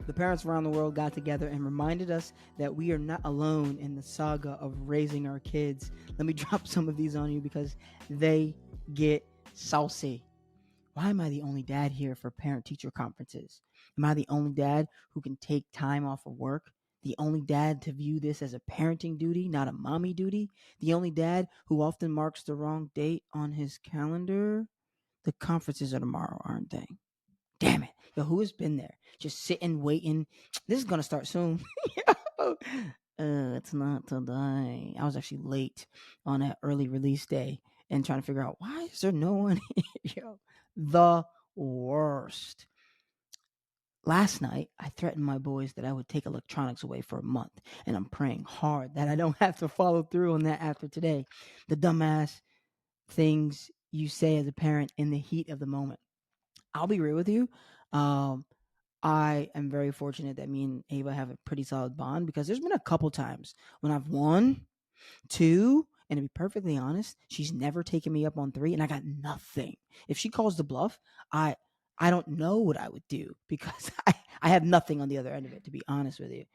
The parents around the world got together and reminded us that we are not alone in the saga of raising our kids. Let me drop some of these on you because they get saucy. Why am I the only dad here for parent teacher conferences? Am I the only dad who can take time off of work? The only dad to view this as a parenting duty, not a mommy duty? The only dad who often marks the wrong date on his calendar? The conferences are tomorrow, aren't they? Damn it. Yo, who has been there? Just sitting, waiting. This is going to start soon. It's not today. I was actually late on that early release day and trying to figure out why is there no one here? Yo, the worst. Last night, I threatened my boys that I would take electronics away for a month, and I'm praying hard that I don't have to follow through on that after today. The dumbass things you say as a parent in the heat of the moment. I'll be real with you. Um, I am very fortunate that me and Ava have a pretty solid bond because there's been a couple times when I've won two, and to be perfectly honest, she's never taken me up on three, and I got nothing. If she calls the bluff, I I don't know what I would do because I have nothing on the other end of it, to be honest with you.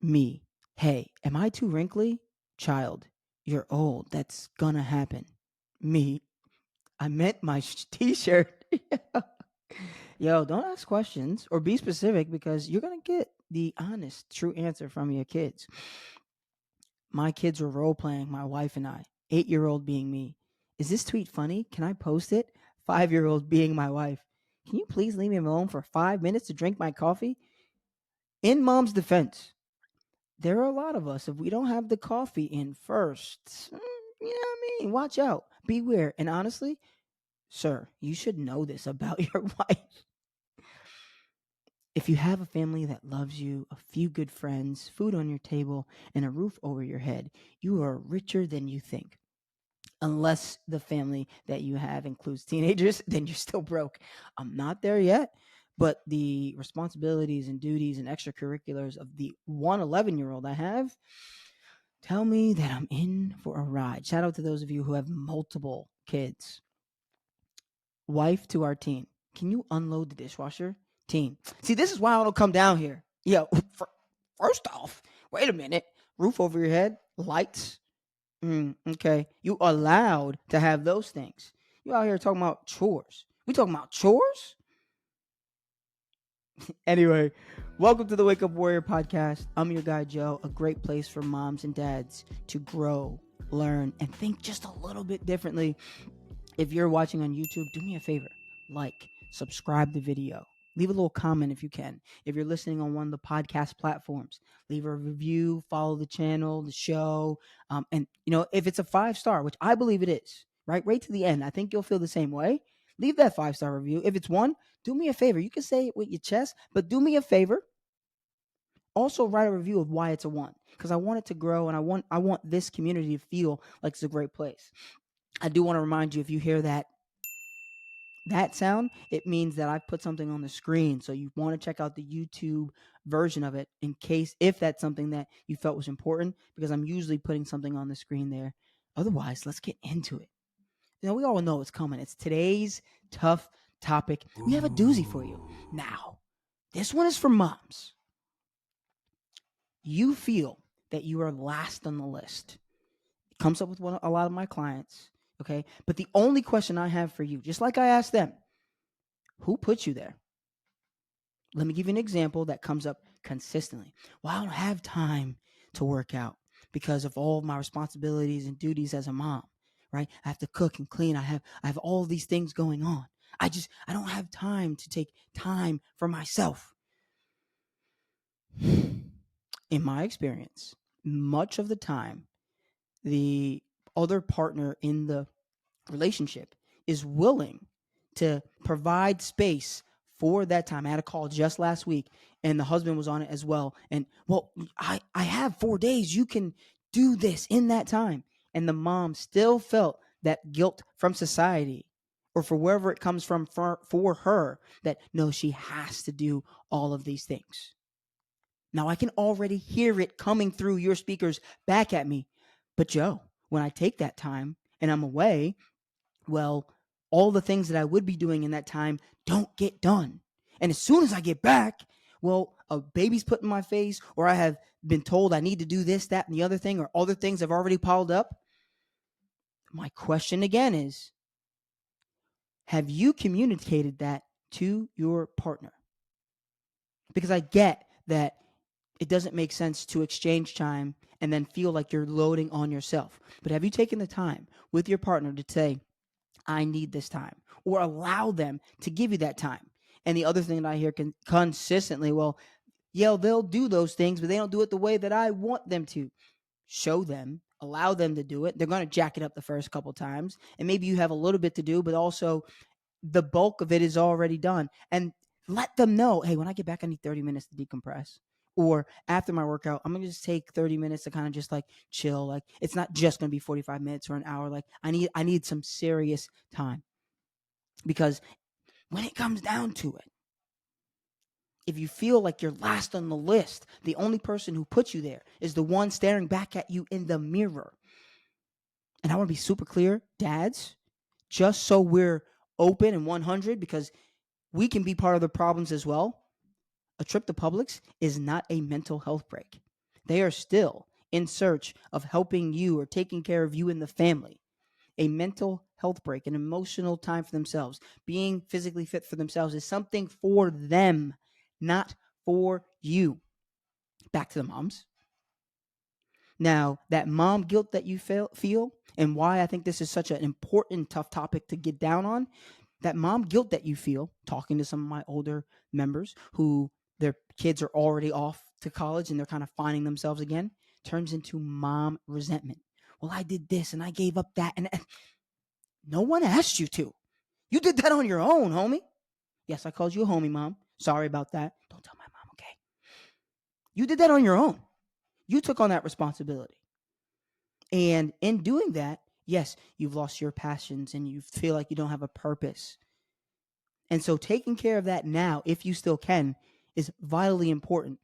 Me, hey, am I too wrinkly? Child, you're old. That's gonna happen. Me, I meant my t-shirt. Yo, don't ask questions or be specific because you're going to get the honest, true answer from your kids. My kids were role playing, my wife and I. 8-year-old being me. Is this tweet funny? Can I post it? 5-year-old being my wife. Can you please leave me alone for 5 minutes to drink my coffee? In mom's defense, there are a lot of us, if we don't have the coffee in first, you know what I mean? Watch out. Beware. And honestly, sir, you should know this about your wife. If you have a family that loves you, a few good friends, food on your table, and a roof over your head, you are richer than you think. Unless the family that you have includes teenagers, then you're still broke. I'm not there yet, but the responsibilities and duties and extracurriculars of the 111-year-old I have tell me that I'm in for a ride. Shout out to those of you who have multiple kids. Wife to our teen. Can you unload the dishwasher? Teen. See, this is why I don't come down here. Yeah, first off, wait a minute. Roof over your head, lights. Okay. You allowed to have those things. You out here talking about chores. We talking about chores? Anyway, welcome to the Wake Up Warrior podcast. I'm your guy, Joe, a great place for moms and dads to grow, learn, and think just a little bit differently. If you're watching on YouTube, do me a favor. Like, subscribe the video. Leave a little comment if you can. If you're listening on one of the podcast platforms, leave a review, follow the channel, the show. And, if it's a 5-star, which I believe it is, right to the end, I think you'll feel the same way. Leave that 5-star review. If it's 1, do me a favor. You can say it with your chest, but do me a favor. Also write a review of why it's a 1, because I want it to grow and I want this community to feel like it's a great place. I do want to remind you, if you hear that sound, it means that I've put something on the screen. So you want to check out the YouTube version of it if that's something that you felt was important, because I'm usually putting something on the screen there. Otherwise, let's get into it. We all know it's coming. It's today's tough topic. We have a doozy for you. Now, this one is for moms. You feel that you are last on the list. It comes up with a lot of my clients. Okay. But the only question I have for you, just like I asked them, who put you there? Let me give you an example that comes up consistently. Well, I don't have time to work out because of all of my responsibilities and duties as a mom, right? I have to cook and clean. I have all these things going on. I don't have time to take time for myself. In my experience, much of the time, the other partner in the relationship is willing to provide space for that time. I had a call just last week and the husband was on it as well. And I have 4 days. You can do this in that time. And the mom still felt that guilt from society or for wherever it comes from for her, that no, she has to do all of these things. Now I can already hear it coming through your speakers back at me. But Joe, when I take that time and I'm away, well, all the things that I would be doing in that time don't get done. And as soon as I get back, well, a baby's put in my face, or I have been told I need to do this, that, and the other thing, or other things have already piled up. My question again is, have you communicated that to your partner? Because I get that it doesn't make sense to exchange time and then feel like you're loading on yourself. But have you taken the time with your partner to say, I need this time, or allow them to give you that time? And the other thing that I hear consistently, well, yeah, they'll do those things, but they don't do it the way that I want them to. Show them, allow them to do it. They're going to jack it up the first couple times. And maybe you have a little bit to do, but also the bulk of it is already done. And let them know, hey, when I get back, I need 30 minutes to decompress. Or after my workout, I'm gonna just take 30 minutes to kind of just like chill. Like it's not just gonna be 45 minutes or an hour. Like I need some serious time. Because when it comes down to it, if you feel like you're last on the list, the only person who puts you there is the one staring back at you in the mirror. And I want to be super clear, dads, just so we're open and 100, because we can be part of the problems as well. A trip to Publix is not a mental health break. They are still in search of helping you or taking care of you and the family. A mental health break, an emotional time for themselves, being physically fit for themselves is something for them, not for you. Back to the moms. Now, that mom guilt that you feel, and why I think this is such an important, tough topic to get down on, that mom guilt that you feel, talking to some of my older members who their kids are already off to college and they're kind of finding themselves again, turns into mom resentment. Well, I did this and I gave up that, and no one asked you to. You did that on your own, homie. Yes, I called you a homie, mom. Sorry about that. Don't tell my mom, okay? You did that on your own. You took on that responsibility. And in doing that, yes, you've lost your passions and you feel like you don't have a purpose. And so taking care of that now, if you still can, is vitally important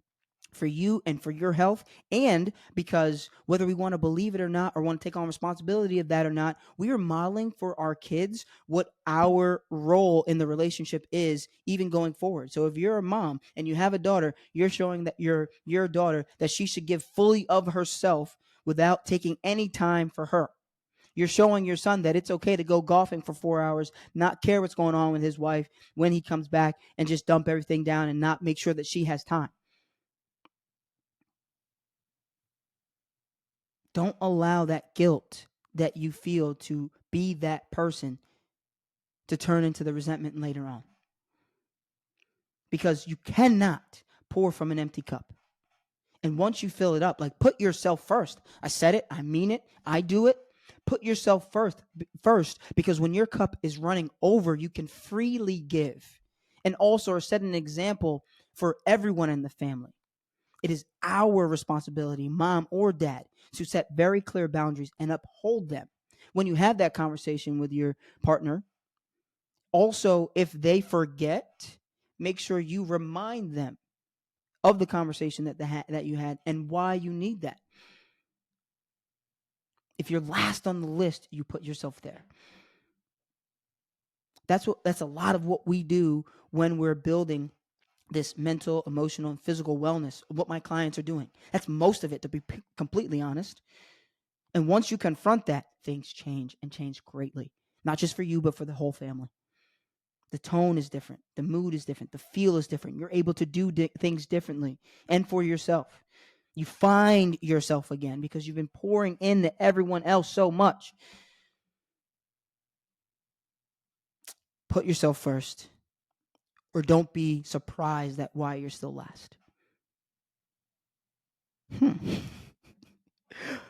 for you and for your health. And because whether we want to believe it or not, or want to take on responsibility of that or not, we are modeling for our kids what our role in the relationship is, even going forward. So if you're a mom and you have a daughter, you're showing that your daughter that she should give fully of herself without taking any time for her. You're showing your son that it's okay to go golfing for 4 hours, not care what's going on with his wife when he comes back, and just dump everything down and not make sure that she has time. Don't allow that guilt that you feel to be that person to turn into the resentment later on. Because you cannot pour from an empty cup. And once you fill it up, like, put yourself first. I said it, I mean it, I do it. Put yourself first, because when your cup is running over, you can freely give. And also set an example for everyone in the family. It is our responsibility, mom or dad, to set very clear boundaries and uphold them. When you have that conversation with your partner, also, if they forget, make sure you remind them of the conversation that you had and why you need that. If you're last on the list, you put yourself there. That's a lot of what we do when we're building this mental, emotional, and physical wellness, what my clients are doing. That's most of it, to be completely honest. And once you confront that, things change, and change greatly. Not just for you, but for the whole family. The tone is different. The mood is different. The feel is different. You're able to do things differently, and for yourself. You find yourself again because you've been pouring into everyone else so much. Put yourself first, or don't be surprised at why you're still last.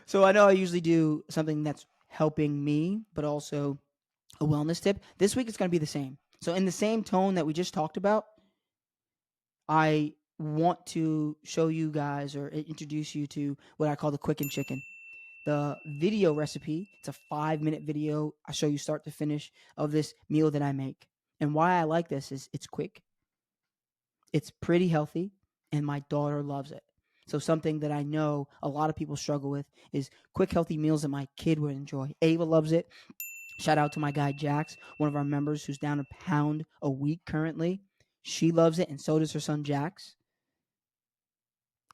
So I know I usually do something that's helping me, but also a wellness tip. This week it's going to be the same. So in the same tone that we just talked about, I want to show you guys or introduce you to what I call the quick and chicken. The video recipe, it's a 5-minute video. I show you start to finish of this meal that I make. And why I like this is it's quick, it's pretty healthy, and my daughter loves it. So something that I know a lot of people struggle with is quick, healthy meals that my kid would enjoy. Ava loves it. Shout out to my guy Jax, one of our members who's down a pound a week currently. She loves it, and so does her son Jax.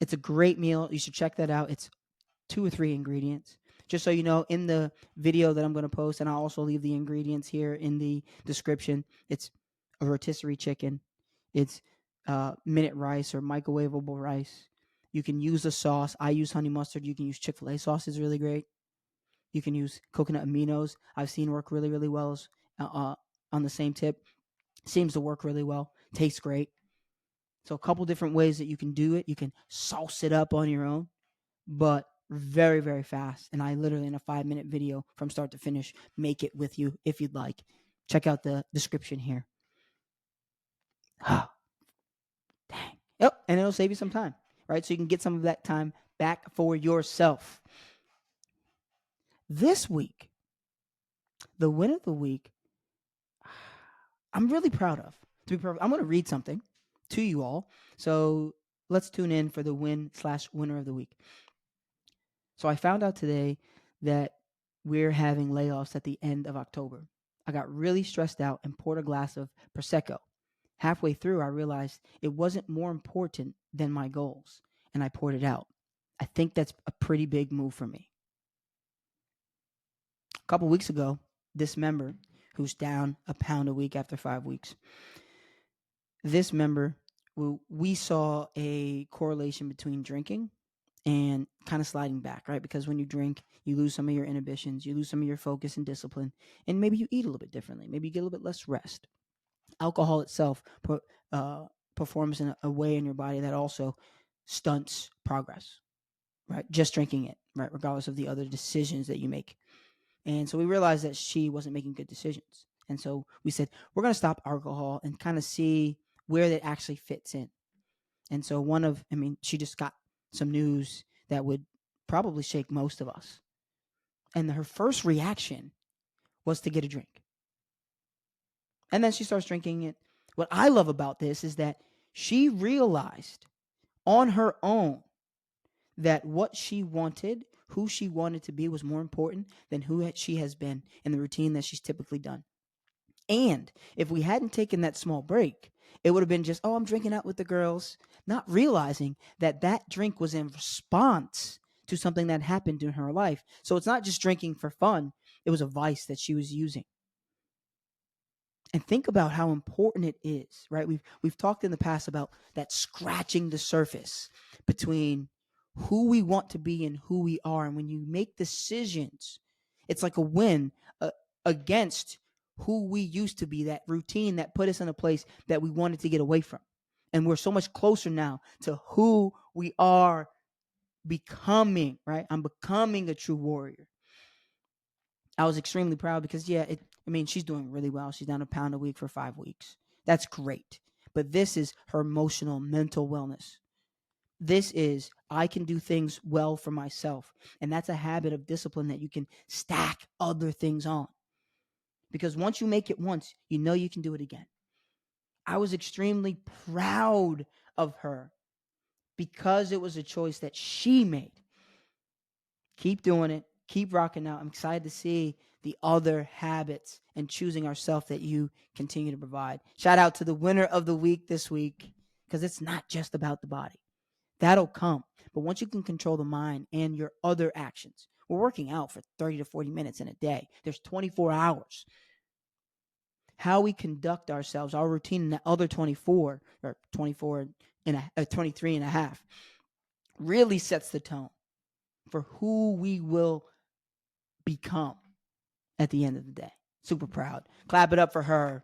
It's a great meal. You should check that out. It's 2 or 3 ingredients. Just so you know, in the video that I'm going to post, and I'll also leave the ingredients here in the description. It's a rotisserie chicken. It's minute rice or microwavable rice. You can use a sauce. I use honey mustard. You can use Chick-fil-A sauce. Is really great. You can use coconut aminos. I've seen work really, really well on the same tip. Seems to work really well. Tastes great. So a couple different ways that you can do it. You can sauce it up on your own, but very, very fast. And I literally, in a 5-minute video from start to finish, make it with you if you'd like. Check out the description here. Dang. Yep. And it'll save you some time, right? So you can get some of that time back for yourself. This week, the win of the week, I'm really proud of. To be perfect, I'm going to read something to you all. So let's tune in for the win/winner of the week. So I found out today that we're having layoffs at the end of October. I got really stressed out and poured a glass of Prosecco. Halfway through, I realized it wasn't more important than my goals, and I poured it out. I think that's a pretty big move for me. A couple weeks ago, this member, who's down a pound a week after 5 weeks, this member, we saw a correlation between drinking and kind of sliding back, right? Because when you drink, you lose some of your inhibitions, you lose some of your focus and discipline, and maybe you eat a little bit differently. Maybe you get a little bit less rest. Alcohol itself performs in a way in your body that also stunts progress, right? Just drinking it, right? Regardless of the other decisions that you make. And so we realized that she wasn't making good decisions. And so we said, we're going to stop alcohol and kind of see where that actually fits in. And so she just got some news that would probably shake most of us. And her first reaction was to get a drink. And then she starts drinking it. What I love about this is that she realized on her own that what she wanted, who she wanted to be, was more important than who she has been in the routine that she's typically done. And if we hadn't taken that small break, it would have been just, I'm drinking out with the girls, not realizing that that drink was in response to something that happened in her life. So it's not just drinking for fun. It was a vice that she was using. And think about how important it is, right? We've talked in the past about that scratching the surface between who we want to be and who we are. And when you make decisions, it's like a win against who we used to be, that routine that put us in a place that we wanted to get away from. And we're so much closer now to who we are becoming, right? I'm becoming a true warrior. I was extremely proud because, she's doing really well. She's down a pound a week for 5 weeks. That's great. But this is her emotional, mental wellness. This is, I can do things well for myself. And that's a habit of discipline that you can stack other things on. Because once you make it once, you know you can do it again. I was extremely proud of her because it was a choice that she made. Keep doing it. Keep rocking out. I'm excited to see the other habits and choosing ourselves that you continue to provide. Shout out to the winner of the week this week, because it's not just about the body. That'll come. But once you can control the mind and your other actions, we're working out for 30 to 40 minutes in a day. There's 24 hours. How we conduct ourselves, our routine in the other 24 or 23 and a half really sets the tone for who we will become at the end of the day. Super proud. Clap it up for her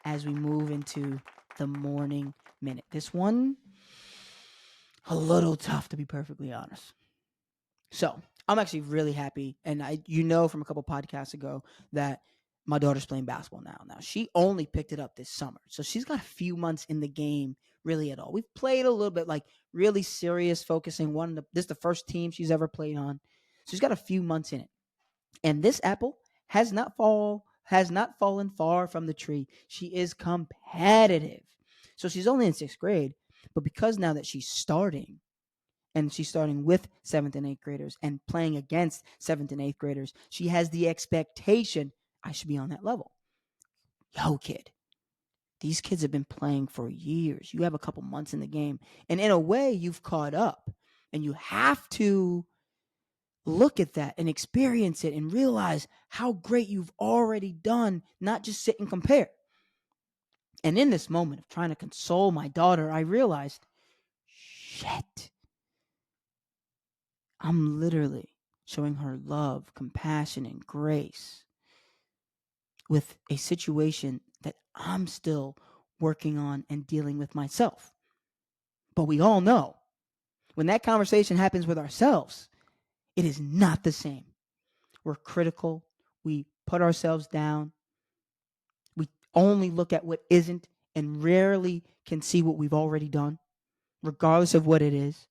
as we move into the morning minute. This one, a little tough, to be perfectly honest. So I'm actually really happy. And from a couple podcasts ago that my daughter's playing basketball now. Now, she only picked it up this summer. So she's got a few months in the game really at all. We've played a little bit, like really serious, focusing. This is the first team she's ever played on. So she's got a few months in it. And this apple has not fallen far from the tree. She is competitive. So she's only in 6th grade. But because now that she's starting, and she's starting with 7th and 8th graders and playing against 7th and 8th graders, she has the expectation, I should be on that level. Yo, kid, These kids have been playing for years. You have a couple months in the game. And in a way, you've caught up. And you have to look at that and experience it and realize how great you've already done, not just sit and compare. And in this moment of trying to console my daughter, I realized, shit, I'm literally showing her love, compassion, and grace with a situation that I'm still working on and dealing with myself. But we all know when that conversation happens with ourselves, it is not the same. We're critical. We put ourselves down. We only look at what isn't and rarely can see what we've already done, regardless of what it is.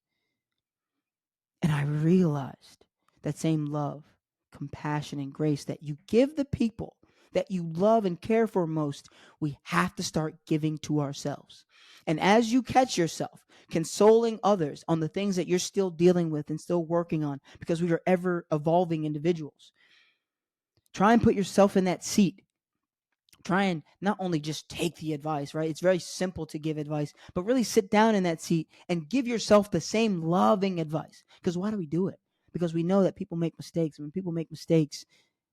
And I realized that same love, compassion, and grace that you give the people that you love and care for most, we have to start giving to ourselves. And as you catch yourself consoling others on the things that you're still dealing with and still working on, because we are ever evolving individuals, try and put yourself in that seat. Try and not only just take the advice, right? It's very simple to give advice, but really sit down in that seat and give yourself the same loving advice. Because why do we do it? Because we know that people make mistakes. And when people make mistakes,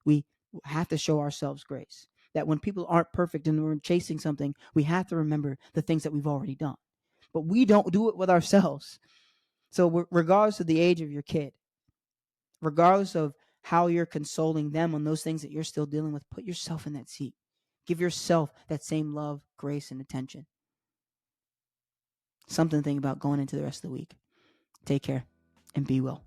we have to show ourselves grace. That when people aren't perfect and we're chasing something, we have to remember the things that we've already done. But we don't do it with ourselves. So regardless of the age of your kid, regardless of how you're consoling them on those things that you're still dealing with, put yourself in that seat. Give yourself that same love, grace, and attention. Something to think about going into the rest of the week. Take care and be well.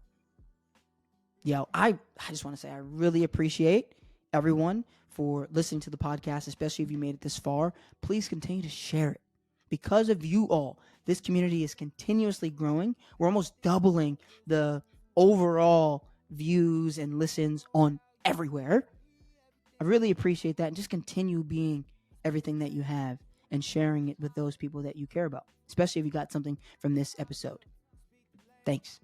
Yo, I just want to say I really appreciate everyone for listening to the podcast, especially if you made it this far. Please continue to share it. Because of you all, this community is continuously growing. We're almost doubling the overall views and listens on everywhere. I really appreciate that. And just continue being everything that you have and sharing it with those people that you care about, especially if you got something from this episode. Thanks.